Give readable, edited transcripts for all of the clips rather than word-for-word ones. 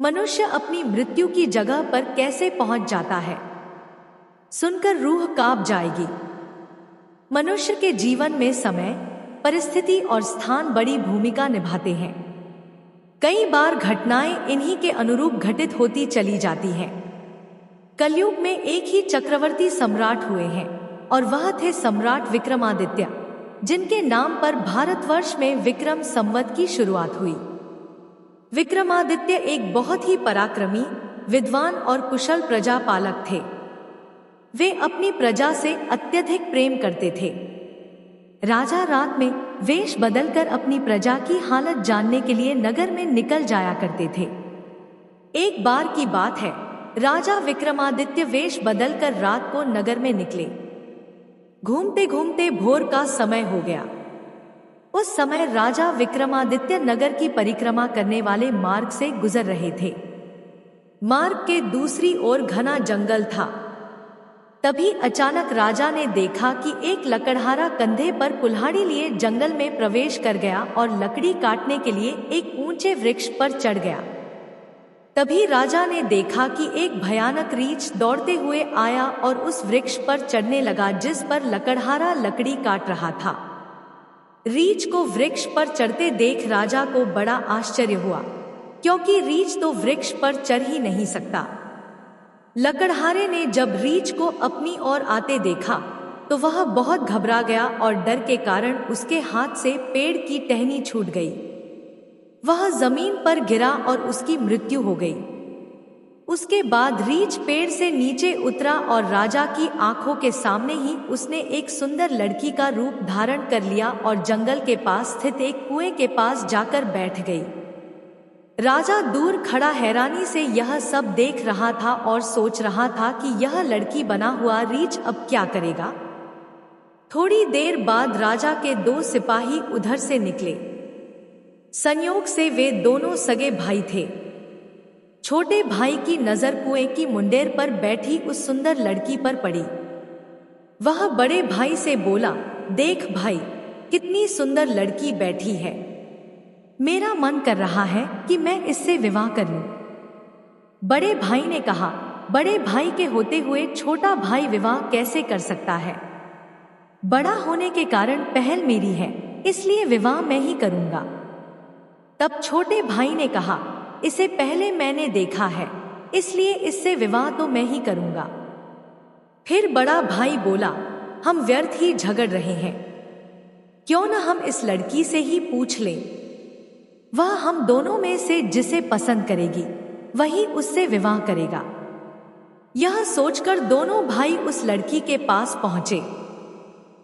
मनुष्य अपनी मृत्यु की जगह पर कैसे पहुंच जाता है, सुनकर रूह कांप जाएगी। मनुष्य के जीवन में समय, परिस्थिति और स्थान बड़ी भूमिका निभाते हैं। कई बार घटनाएं इन्हीं के अनुरूप घटित होती चली जाती हैं। कलयुग में एक ही चक्रवर्ती सम्राट हुए हैं और वह थे सम्राट विक्रमादित्य, जिनके नाम पर भारतवर्ष में विक्रम संवत की शुरुआत हुई। विक्रमादित्य एक बहुत ही पराक्रमी, विद्वान और कुशल प्रजापालक थे। वे अपनी प्रजा से अत्यधिक प्रेम करते थे। राजा रात में वेश बदलकर अपनी प्रजा की हालत जानने के लिए नगर में निकल जाया करते थे। एक बार की बात है, राजा विक्रमादित्य वेश बदलकर रात को नगर में निकले। घूमते घूमते भोर का समय हो गया। उस समय राजा विक्रमादित्य नगर की परिक्रमा करने वाले मार्ग से गुजर रहे थे। मार्ग के दूसरी ओर घना जंगल था। तभी अचानक राजा ने देखा कि एक लकड़हारा कंधे पर कुल्हाड़ी लिए जंगल में प्रवेश कर गया और लकड़ी काटने के लिए एक ऊंचे वृक्ष पर चढ़ गया। तभी राजा ने देखा कि एक भयानक रीछ दौड़ते हुए आया और उस वृक्ष पर चढ़ने लगा जिस पर लकड़हारा लकड़ी काट रहा था। रीछ को वृक्ष पर चढ़ते देख राजा को बड़ा आश्चर्य हुआ, क्योंकि रीछ तो वृक्ष पर चढ़ ही नहीं सकता। लकड़हारे ने जब रीछ को अपनी ओर आते देखा तो वह बहुत घबरा गया और डर के कारण उसके हाथ से पेड़ की टहनी छूट गई। वह जमीन पर गिरा और उसकी मृत्यु हो गई। उसके बाद रीछ पेड़ से नीचे उतरा और राजा की आंखों के सामने ही उसने एक सुंदर लड़की का रूप धारण कर लिया और जंगल के पास स्थित एक कुएं के पास जाकर बैठ गई। राजा दूर खड़ा हैरानी से यह सब देख रहा था और सोच रहा था कि यह लड़की बना हुआ रीछ अब क्या करेगा। थोड़ी देर बाद राजा के 2 सिपाही उधर से निकले। संयोग से वे दोनों सगे भाई थे। छोटे भाई की नजर कुएं की मुंडेर पर बैठी उस सुंदर लड़की पर पड़ी। वह बड़े भाई से बोला, देख भाई, कितनी सुंदर लड़की बैठी है। मेरा मन कर रहा है कि मैं इससे विवाह कर लूं। बड़े भाई ने कहा, बड़े भाई के होते हुए छोटा भाई विवाह कैसे कर सकता है? बड़ा होने के कारण पहल मेरी है, इसलिए विवाह मैं ही करूंगा। तब छोटे भाई ने कहा, इसे पहले मैंने देखा है, इसलिए इससे विवाह तो मैं ही करूंगा। फिर बड़ा भाई बोला, हम व्यर्थ ही झगड़ रहे हैं, क्यों न हम इस लड़की से ही पूछ लें। वह हम दोनों में से जिसे पसंद करेगी वही उससे विवाह करेगा। यह सोचकर दोनों भाई उस लड़की के पास पहुंचे।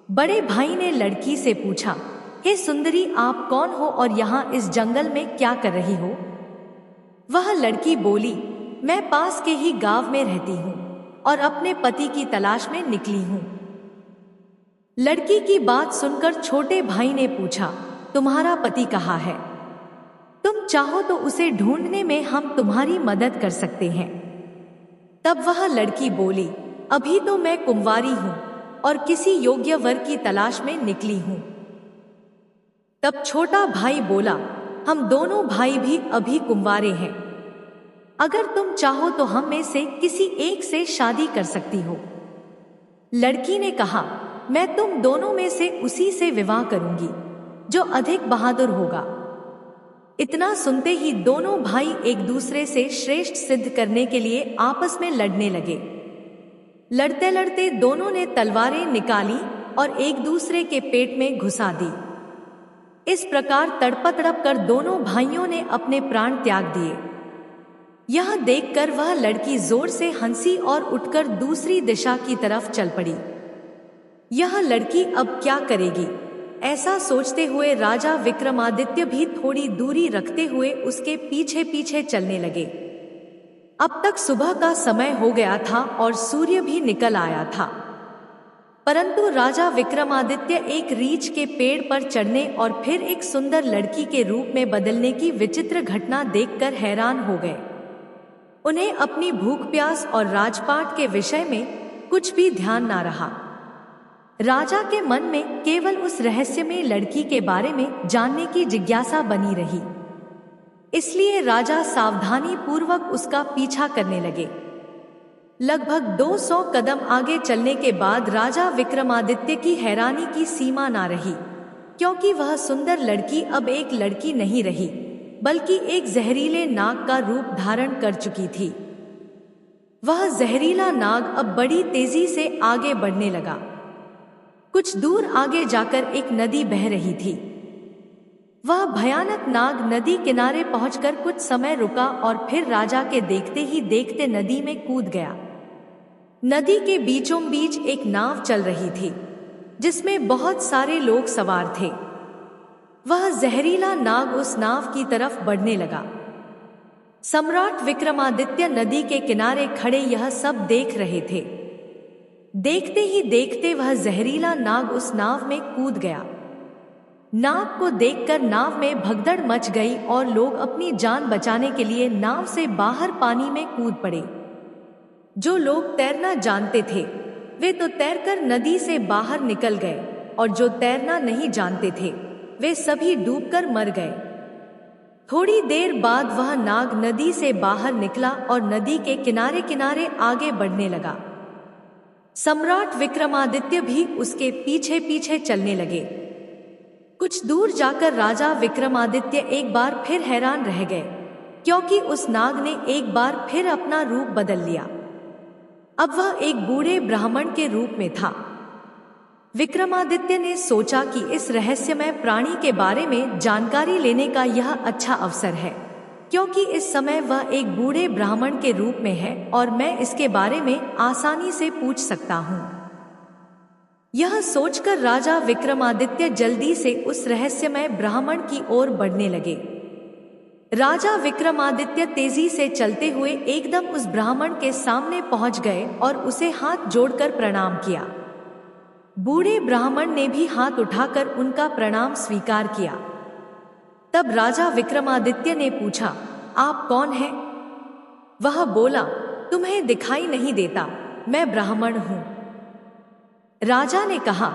बड़े भाई ने लड़की से पूछा, हे सुंदरी, आप कौन हो और यहाँ इस जंगल में क्या कर रही हो? वह लड़की बोली, मैं पास के ही गांव में रहती हूँ और अपने पति की तलाश में निकली हूँ। लड़की की बात सुनकर छोटे भाई ने पूछा, तुम्हारा पति कहाँ है? तुम चाहो तो उसे ढूंढने में हम तुम्हारी मदद कर सकते हैं। तब वह लड़की बोली, अभी तो मैं कुंवारी हूँ और किसी योग्य वर की तलाश में निकली हूँ। तब छोटा भाई बोला, हम दोनों भाई भी अभी कुंवारे हैं। अगर तुम चाहो तो हम में से किसी एक से शादी कर सकती हो। लड़की ने कहा, मैं तुम दोनों में से उसी से विवाह करूंगी जो अधिक बहादुर होगा। इतना सुनते ही दोनों भाई एक दूसरे से श्रेष्ठ सिद्ध करने के लिए आपस में लड़ने लगे। लड़ते लड़ते दोनों ने तलवारें निकाली और एक दूसरे के पेट में घुसा दी। इस प्रकार तड़प तड़प कर दोनों भाइयों ने अपने प्राण त्याग दिए। यह देखकर वह लड़की जोर से हंसी और उठकर दूसरी दिशा की तरफ चल पड़ी। यह लड़की अब क्या करेगी, ऐसा सोचते हुए राजा विक्रमादित्य भी थोड़ी दूरी रखते हुए उसके पीछे पीछे चलने लगे। अब तक सुबह का समय हो गया था और सूर्य भी निकल आया था, परंतु राजा विक्रमादित्य एक रीछ के पेड़ पर चढ़ने और फिर एक सुंदर लड़की के रूप में बदलने की विचित्र घटना देखकर हैरान हो गए। उन्हें अपनी भूख प्यास और राजपाट के विषय में कुछ भी ध्यान ना रहा। राजा के मन में केवल उस रहस्यमय लड़की के बारे में जानने की जिज्ञासा बनी रही। इसलिए राजा सावधानी पूर्वक उसका पीछा करने लगे। लगभग 200 कदम आगे चलने के बाद राजा विक्रमादित्य की हैरानी की सीमा ना रही, क्योंकि वह सुंदर लड़की अब एक लड़की नहीं रही, बल्कि एक जहरीले नाग का रूप धारण कर चुकी थी। वह जहरीला नाग अब बड़ी तेजी से आगे बढ़ने लगा। कुछ दूर आगे जाकर एक नदी बह रही थी। वह भयानक नाग नदी किनारे पहुंचकर कुछ समय रुका और फिर राजा के देखते ही देखते नदी में कूद गया। नदी के बीचों बीच एक नाव चल रही थी, जिसमें बहुत सारे लोग सवार थे। वह जहरीला नाग उस नाव की तरफ बढ़ने लगा। सम्राट विक्रमादित्य नदी के किनारे खड़े यह सब देख रहे थे। देखते ही देखते वह जहरीला नाग उस नाव में कूद गया। नाग को देखकर नाव में भगदड़ मच गई और लोग अपनी जान बचाने के लिए नाव से बाहर पानी में कूद पड़े। जो लोग तैरना जानते थे वे तो तैरकर नदी से बाहर निकल गए, और जो तैरना नहीं जानते थे वे सभी डूबकर मर गए। थोड़ी देर बाद वह नाग नदी से बाहर निकला और नदी के किनारे किनारे आगे बढ़ने लगा। सम्राट विक्रमादित्य भी उसके पीछे पीछे चलने लगे। कुछ दूर जाकर राजा विक्रमादित्य एक बार फिर हैरान रह गए, क्योंकि उस नाग ने एक बार फिर अपना रूप बदल लिया। अब वह एक बूढ़े ब्राह्मण के रूप में था। विक्रमादित्य ने सोचा कि इस रहस्यमय प्राणी के बारे में जानकारी लेने का यह अच्छा अवसर है, क्योंकि इस समय वह एक बूढ़े ब्राह्मण के रूप में है और मैं इसके बारे में आसानी से पूछ सकता हूँ। यह सोचकर राजा विक्रमादित्य जल्दी से उस रहस्यमय ब्राह्मण की ओर बढ़ने लगे। राजा विक्रमादित्य तेजी से चलते हुए एकदम उस ब्राह्मण के सामने पहुंच गए और उसे हाथ जोड़कर प्रणाम किया। बूढ़े ब्राह्मण ने भी हाथ उठाकर उनका प्रणाम स्वीकार किया। तब राजा विक्रमादित्य ने पूछा, आप कौन हैं? वह बोला, तुम्हें दिखाई नहीं देता, मैं ब्राह्मण हूं। राजा ने कहा,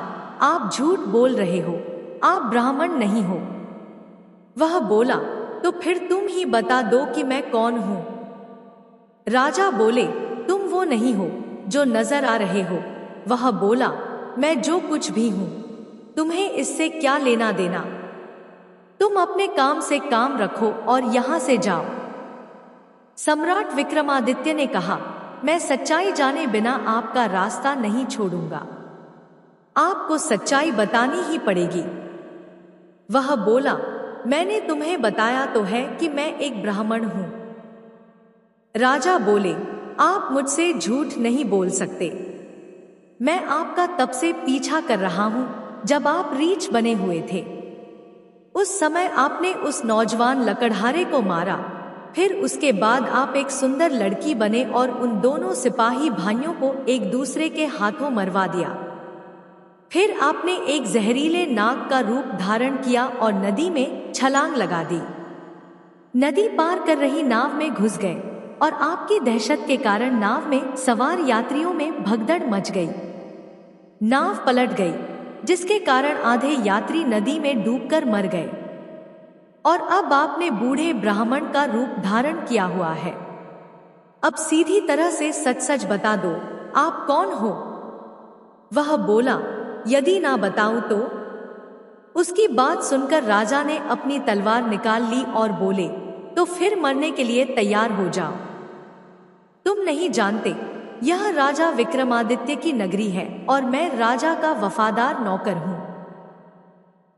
आप झूठ बोल रहे हो, आप ब्राह्मण नहीं हो। वह बोला, तो फिर तुम ही बता दो कि मैं कौन हूं। राजा बोले, तुम वो नहीं हो जो नजर आ रहे हो। वह बोला, मैं जो कुछ भी हूं, तुम्हें इससे क्या लेना देना? तुम अपने काम से काम रखो और यहां से जाओ। सम्राट विक्रमादित्य ने कहा, मैं सच्चाई जाने बिना आपका रास्ता नहीं छोड़ूंगा, आपको सच्चाई बतानी ही पड़ेगी। वह बोला, मैंने तुम्हें बताया तो है कि मैं एक ब्राह्मण हूं। राजा बोले, आप मुझसे झूठ नहीं बोल सकते। मैं आपका तब से पीछा कर रहा हूं जब आप रीछ बने हुए थे। उस समय आपने उस नौजवान लकड़हारे को मारा, फिर उसके बाद आप एक सुंदर लड़की बने और उन दोनों सिपाही भाइयों को एक दूसरे के हाथों मरवा दिया। फिर आपने एक जहरीले नाग का रूप धारण किया और नदी में छलांग लगा दी। नदी पार कर रही नाव में घुस गए और आपकी दहशत के कारण नाव में सवार यात्रियों में भगदड़ मच गई। नाव पलट गई, जिसके कारण आधे यात्री नदी में डूबकर मर गए। और अब आपने बूढ़े ब्राह्मण का रूप धारण किया हुआ है। अब सीधी तरह से सच सच बता दो, आप कौन हो? वह बोला, यदि ना बताऊं तो? उसकी बात सुनकर राजा ने अपनी तलवार निकाल ली और बोले, तो फिर मरने के लिए तैयार हो जाओ। तुम नहीं जानते, यह राजा विक्रमादित्य की नगरी है और मैं राजा का वफादार नौकर हूं।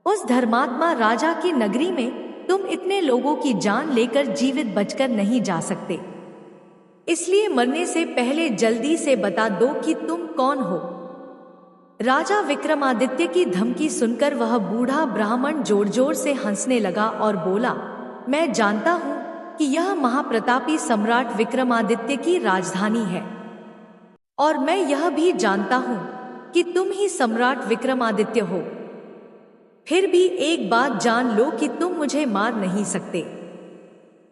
उस धर्मात्मा राजा की नगरी में तुम इतने लोगों की जान लेकर जीवित बचकर नहीं जा सकते। इसलिए मरने से पहले जल्दी से बता दो कि तुम कौन हो। राजा विक्रमादित्य की धमकी सुनकर वह बूढ़ा ब्राह्मण जोर जोर से हंसने लगा और बोला, मैं जानता हूं कि यह महाप्रतापी सम्राट विक्रमादित्य की राजधानी है, और मैं यह भी जानता हूं कि तुम ही सम्राट विक्रमादित्य हो। फिर भी एक बात जान लो कि तुम मुझे मार नहीं सकते,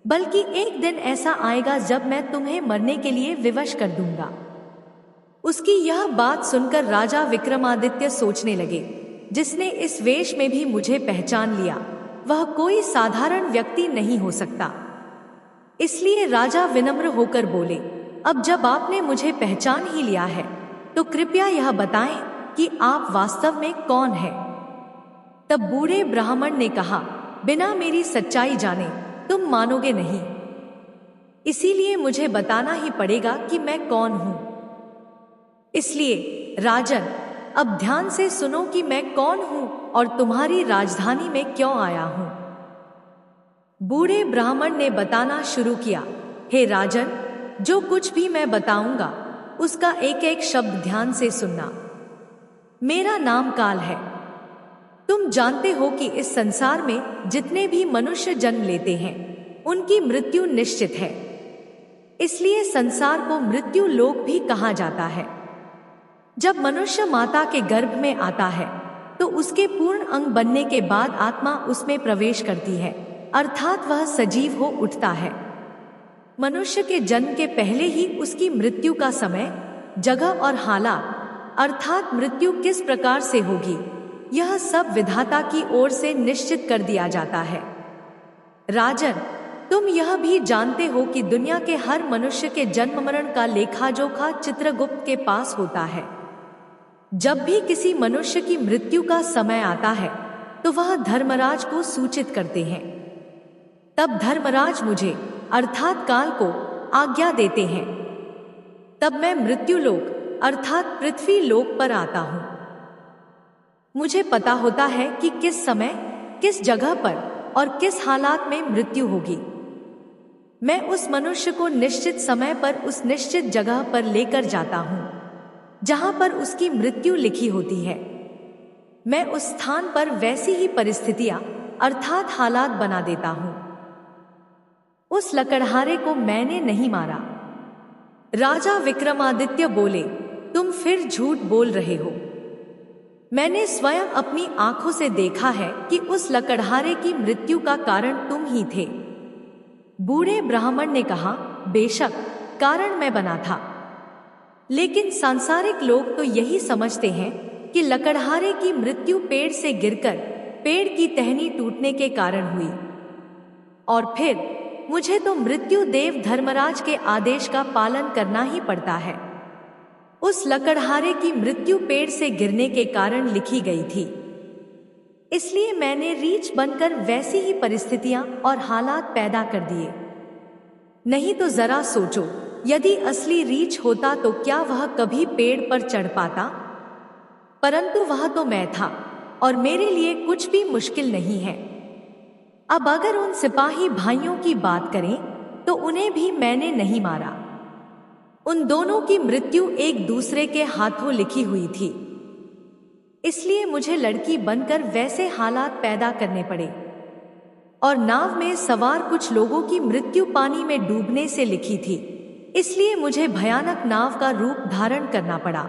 बल्कि एक दिन ऐसा आएगा जब मैं तुम्हें मरने के लिए विवश कर दूंगा। उसकी यह बात सुनकर राजा विक्रमादित्य सोचने लगे, जिसने इस वेश में भी मुझे पहचान लिया वह कोई साधारण व्यक्ति नहीं हो सकता। इसलिए राजा विनम्र होकर बोले, अब जब आपने मुझे पहचान ही लिया है तो कृपया यह बताएं कि आप वास्तव में कौन हैं। तब बूढ़े ब्राह्मण ने कहा, बिना मेरी सच्चाई जाने तुम मानोगे नहीं, इसीलिए मुझे बताना ही पड़ेगा कि मैं कौन हूं। इसलिए राजन, अब ध्यान से सुनो कि मैं कौन हूं और तुम्हारी राजधानी में क्यों आया हूं। बूढ़े ब्राह्मण ने बताना शुरू किया, हे राजन, जो कुछ भी मैं बताऊंगा उसका एक एक शब्द ध्यान से सुनना। मेरा नाम काल है। तुम जानते हो कि इस संसार में जितने भी मनुष्य जन्म लेते हैं उनकी मृत्यु निश्चित है। इसलिए संसार को मृत्यु लोक भी कहा जाता है। जब मनुष्य माता के गर्भ में आता है तो उसके पूर्ण अंग बनने के बाद आत्मा उसमें प्रवेश करती है, अर्थात वह सजीव हो उठता है। मनुष्य के जन्म के पहले ही उसकी मृत्यु का समय, जगह और हालात, अर्थात मृत्यु किस प्रकार से होगी, यह सब विधाता की ओर से निश्चित कर दिया जाता है। राजन, तुम यह भी जानते हो कि दुनिया के हर मनुष्य के जन्म मरण का लेखा जोखा चित्रगुप्त के पास होता है। जब भी किसी मनुष्य की मृत्यु का समय आता है तो वह धर्मराज को सूचित करते हैं। तब धर्मराज मुझे, अर्थात काल को आज्ञा देते हैं। तब मैं मृत्यु लोक अर्थात पृथ्वी लोक पर आता हूं। मुझे पता होता है कि किस समय, किस जगह पर और किस हालात में मृत्यु होगी। मैं उस मनुष्य को निश्चित समय पर उस निश्चित जगह पर लेकर जाता हूं जहां पर उसकी मृत्यु लिखी होती है। मैं उस स्थान पर वैसी ही परिस्थितियां अर्थात हालात बना देता हूं। उस लकड़हारे को मैंने नहीं मारा। राजा विक्रमादित्य बोले, तुम फिर झूठ बोल रहे हो। मैंने स्वयं अपनी आंखों से देखा है कि उस लकड़हारे की मृत्यु का कारण तुम ही थे। बूढ़े ब्राह्मण ने कहा, बेशक कारण मैं बना था, लेकिन सांसारिक लोग तो यही समझते हैं कि लकड़हारे की मृत्यु पेड़ से गिरकर पेड़ की टहनी टूटने के कारण हुई। और फिर मुझे तो मृत्यु देव धर्मराज के आदेश का पालन करना ही पड़ता है। उस लकड़हारे की मृत्यु पेड़ से गिरने के कारण लिखी गई थी। इसलिए मैंने रीछ बनकर वैसी ही परिस्थितियां और हालात पैदा कर दिए। नहीं तो जरा सोचो, यदि असली रीछ होता तो क्या वह कभी पेड़ पर चढ़ पाता? परंतु वह तो मैं था और मेरे लिए कुछ भी मुश्किल नहीं है। अब अगर उन सिपाही भाइयों की बात करें तो उन्हें भी मैंने नहीं मारा। उन दोनों की मृत्यु एक दूसरे के हाथों लिखी हुई थी। इसलिए मुझे लड़की बनकर वैसे हालात पैदा करने पड़े। और नाव में सवार कुछ लोगों की मृत्यु पानी में डूबने से लिखी थी, इसलिए मुझे भयानक नाव का रूप धारण करना पड़ा।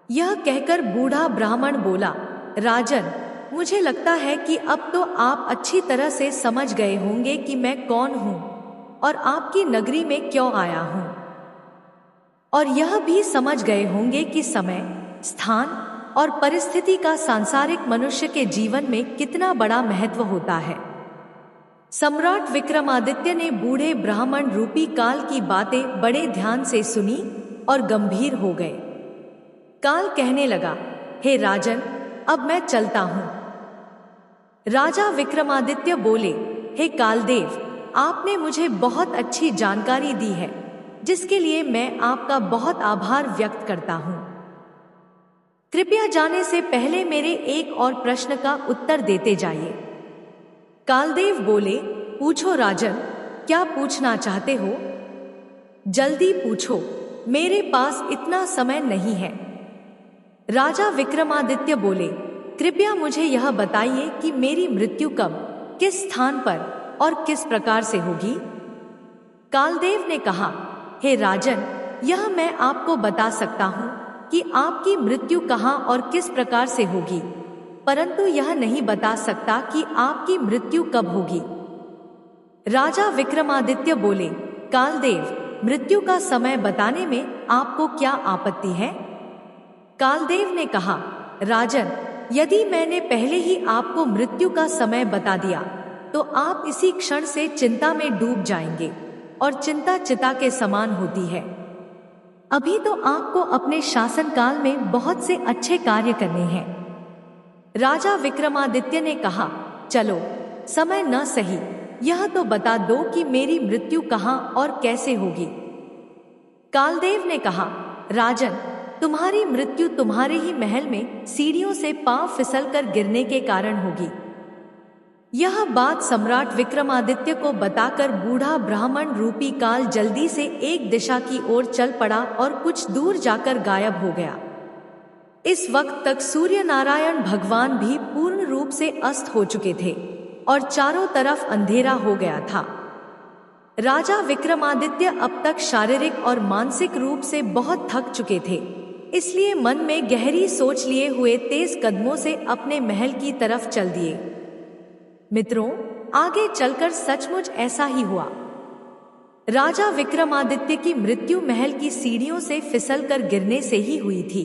यह कहकर बूढ़ा ब्राह्मण बोला, राजन, मुझे लगता है कि अब तो आप अच्छी तरह से समझ गए होंगे कि मैं कौन हूं और आपकी नगरी में क्यों आया हूं। और यह भी समझ गए होंगे कि समय, स्थान और परिस्थिति का सांसारिक मनुष्य के जीवन में कितना बड़ा महत्व होता है। सम्राट विक्रमादित्य ने बूढ़े ब्राह्मण रूपी काल की बातें बड़े ध्यान से सुनी और गंभीर हो गए। काल कहने लगा, हे राजन, अब मैं चलता हूं। राजा विक्रमादित्य बोले, हे कालदेव, आपने मुझे बहुत अच्छी जानकारी दी है, जिसके लिए मैं आपका बहुत आभार व्यक्त करता हूं। कृपया जाने से पहले मेरे एक और प्रश्न का उत्तर देते जाइए। कालदेव बोले, पूछो राजन, क्या पूछना चाहते हो? जल्दी पूछो, मेरे पास इतना समय नहीं है। राजा विक्रमादित्य बोले, कृपया मुझे यह बताइए कि मेरी मृत्यु कब, किस स्थान पर और किस प्रकार से होगी? कालदेव ने कहा, हे राजन, यह मैं आपको बता सकता हूं कि आपकी मृत्यु कहां और किस प्रकार से होगी, परंतु यह नहीं बता सकता कि आपकी मृत्यु कब होगी। राजा विक्रमादित्य बोले, कालदेव, मृत्यु का समय बताने में आपको क्या आपत्ति है? कालदेव ने कहा, राजन, यदि मैंने पहले ही आपको मृत्यु का समय बता दिया तो आप इसी क्षण से चिंता में डूब जाएंगे, और चिंता चिता के समान होती है। अभी तो आपको अपने शासनकाल में बहुत से अच्छे कार्य करने हैं। राजा विक्रमादित्य ने कहा, चलो समय न सही, यह तो बता दो कि मेरी मृत्यु कहाँ और कैसे होगी। कालदेव ने कहा, राजन, तुम्हारी मृत्यु तुम्हारे ही महल में सीढ़ियों से पांव फिसलकर गिरने के कारण होगी। यह बात सम्राट विक्रमादित्य को बताकर बूढ़ा ब्राह्मण रूपी काल जल्दी से एक दिशा की ओर चल पड़ा और कुछ दूर जाकर गायब हो गया। इस वक्त तक सूर्य नारायण भगवान भी पूर्ण रूप से अस्त हो चुके थे और चारों तरफ अंधेरा हो गया था। राजा विक्रमादित्य अब तक शारीरिक और मानसिक रूप से बहुत थक चुके थे, इसलिए मन में गहरी सोच लिए हुए तेज कदमों से अपने महल की तरफ चल दिए। मित्रों, आगे चलकर सचमुच ऐसा ही हुआ। राजा विक्रमादित्य की मृत्यु महल की सीढ़ियों से फिसलकर गिरने से ही हुई थी।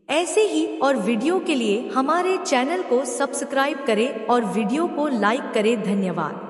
ऐसे ही और वीडियो के लिए हमारे चैनल को सब्सक्राइब करें और वीडियो को लाइक करें। धन्यवाद।